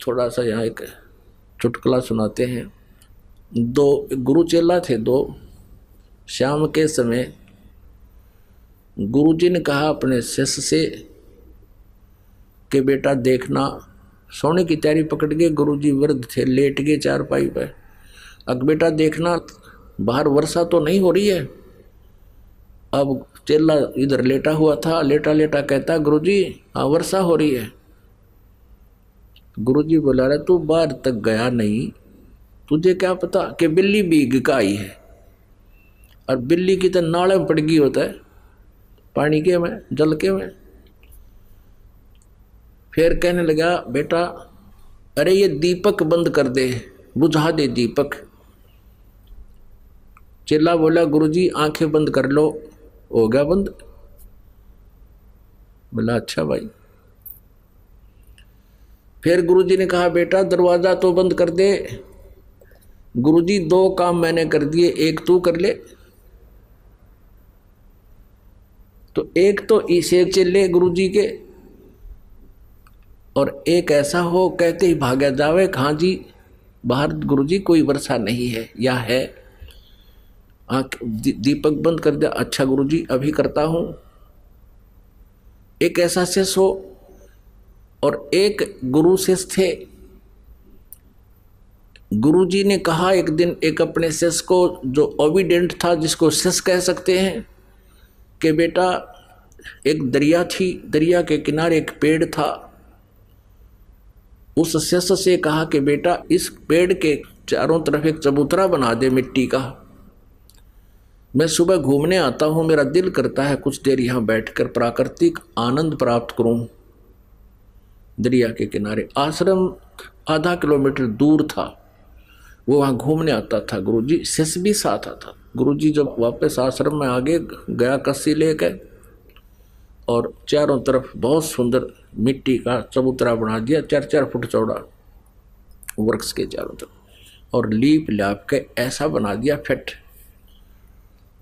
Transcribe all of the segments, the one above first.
थोड़ा सा यहाँ एक चुटकुला सुनाते हैं। दो गुरु चेला थे दो। शाम के समय गुरुजी ने कहा अपने शिष्य से कि बेटा देखना, सोने की तैयारी पकड़ के गुरुजी वृद्ध थे, लेट गए चारपाई पर। अब बेटा देखना बाहर वर्षा तो नहीं हो रही है। अब चेला इधर लेटा हुआ था, लेटा लेटा कहता गुरुजी हाँ वर्षा हो रही है। गुरुजी बोला रहा तू बाहर तक गया नहीं, तुझे क्या पता कि बिल्ली भीग का आई है। और बिल्ली की तो नाले में पड़ गई होता है, पानी के में, जल के में। फिर कहने लगा बेटा अरे ये दीपक बंद कर दे, बुझा दे दीपक। चेला बोला गुरुजी आंखें बंद कर लो, हो गया बंद। बोला अच्छा भाई। फिर गुरुजी ने कहा बेटा दरवाजा तो बंद कर दे। गुरुजी दो काम मैंने कर दिए, एक तू कर ले। तो एक तो इसे चले गुरुजी के, और एक ऐसा हो कहते ही भागा जावे कहाँ जी बाहर गुरुजी कोई वर्षा नहीं है या है। आँख दीपक बंद कर दिया, अच्छा गुरुजी अभी करता हूं। एक ऐसा शिष्य हो और एक गुरु शिष्य थे। गुरुजी ने कहा एक दिन एक अपने शिष्य को जो ओबीडेंट था, जिसको शिष्य कह सकते हैं, कि बेटा एक दरिया थी, दरिया के किनारे एक पेड़ था। उस शिष्य से कहा कि बेटा इस पेड़ के चारों तरफ एक चबूतरा बना दे मिट्टी का। मैं सुबह घूमने आता हूँ, मेरा दिल करता है कुछ देर यहाँ बैठकर प्राकृतिक आनंद प्राप्त करूँ। दरिया के किनारे आश्रम आधा किलोमीटर दूर था, वो वहाँ घूमने आता था। गुरुजी शिष्य भी साथ आता। गुरुजी जब वापस आश्रम में आगे गया कस्सी लेकर, और चारों तरफ बहुत सुंदर मिट्टी का चबूतरा बना दिया, 4-4 फुट चौड़ा वृक्ष के चारों तरफ, और लीप लाप के ऐसा बना दिया फिट।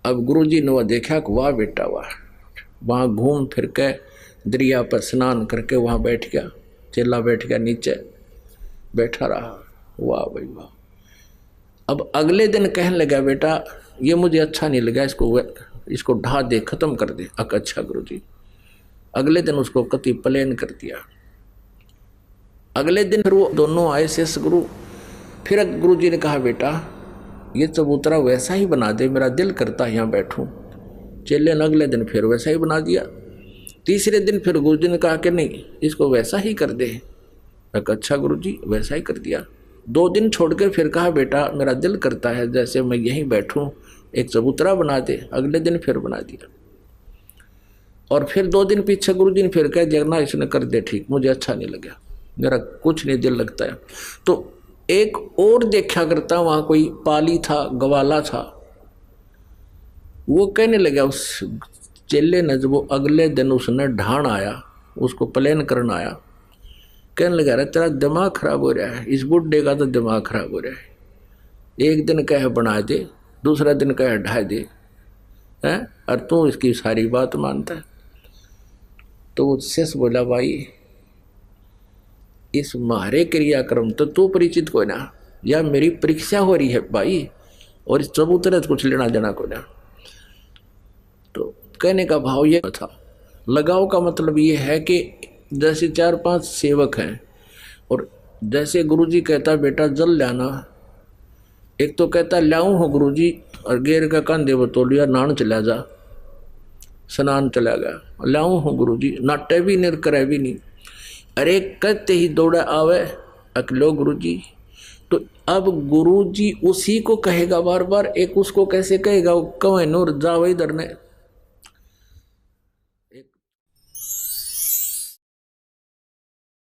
अब गुरुजी ने वह देखा कि वाह बेटा वाह। वहाँ घूम फिर के दरिया पर स्नान करके वहाँ बैठ गया। चेला बैठ गया नीचे, बैठा रहा। वाह भाई वाह। अब अगले दिन कहने लगा बेटा ये मुझे अच्छा नहीं लगा, इसको ढा दे, खत्म कर दे। अच्छा गुरुजी। अगले दिन उसको कति प्लेन कर दिया। अगले दिन फिर वो दोनों आए शेष गुरु। फिर गुरुजी ने कहा बेटा ये चबूतरा वैसा ही बना दे, मेरा दिल करता है यहाँ बैठूं। चेले ने अगले दिन फिर वैसा ही बना दिया। तीसरे दिन फिर गुरुजी ने कहा कि नहीं इसको वैसा ही कर दे। अच्छा गुरुजी वैसा ही कर दिया। 2 दिन छोड़ के फिर कहा बेटा मेरा दिल करता है जैसे मैं यहीं बैठूं, एक चबूतरा बना दे। अगले दिन फिर बना दिया। और फिर 2 दिन पीछे गुरुजी ने फिर कह दिया ना इसने कर दे ठीक, मुझे अच्छा नहीं लगा, मेरा कुछ नहीं दिल लगता है। तो एक और देखा करता वहां कोई पाली था, गवाला था। वो कहने लगा उस चेले ने, जब वो अगले दिन उसने ढाण आया, उसको प्लेन करना आया, कहने लगा रहा तेरा दिमाग खराब हो रहा है, इस बुढ़े का तो दिमाग खराब हो रहा है। एक दिन कहे बना दे, दूसरा दिन कहे ढा दे, है और तू इसकी सारी बात मानता है। तो वो शिष्य बोला भाई इस मारे क्रियाक्रम तो तू परिचित को ना, या मेरी परीक्षा हो रही है भाई, और इस चबूतरे से कुछ लेना देना को ना। तो कहने का भाव ये था, लगाव का मतलब ये है कि जैसे 4-5 सेवक हैं, और जैसे गुरुजी कहता बेटा जल लाना, एक तो कहता लाऊं हो गुरुजी, और गेर का कंधे वो तो लिया, नान चला जा, स्नान चला गया। लाऊं हो गुरुजी, नाटे भी नहीं करे भी नहीं। अरे कहते ही दौड़ा आवे अकलो गुरुजी। तो अब गुरुजी उसी को कहेगा बार बार, एक उसको कैसे कहेगा, कवे नूर जाओ इधर ने,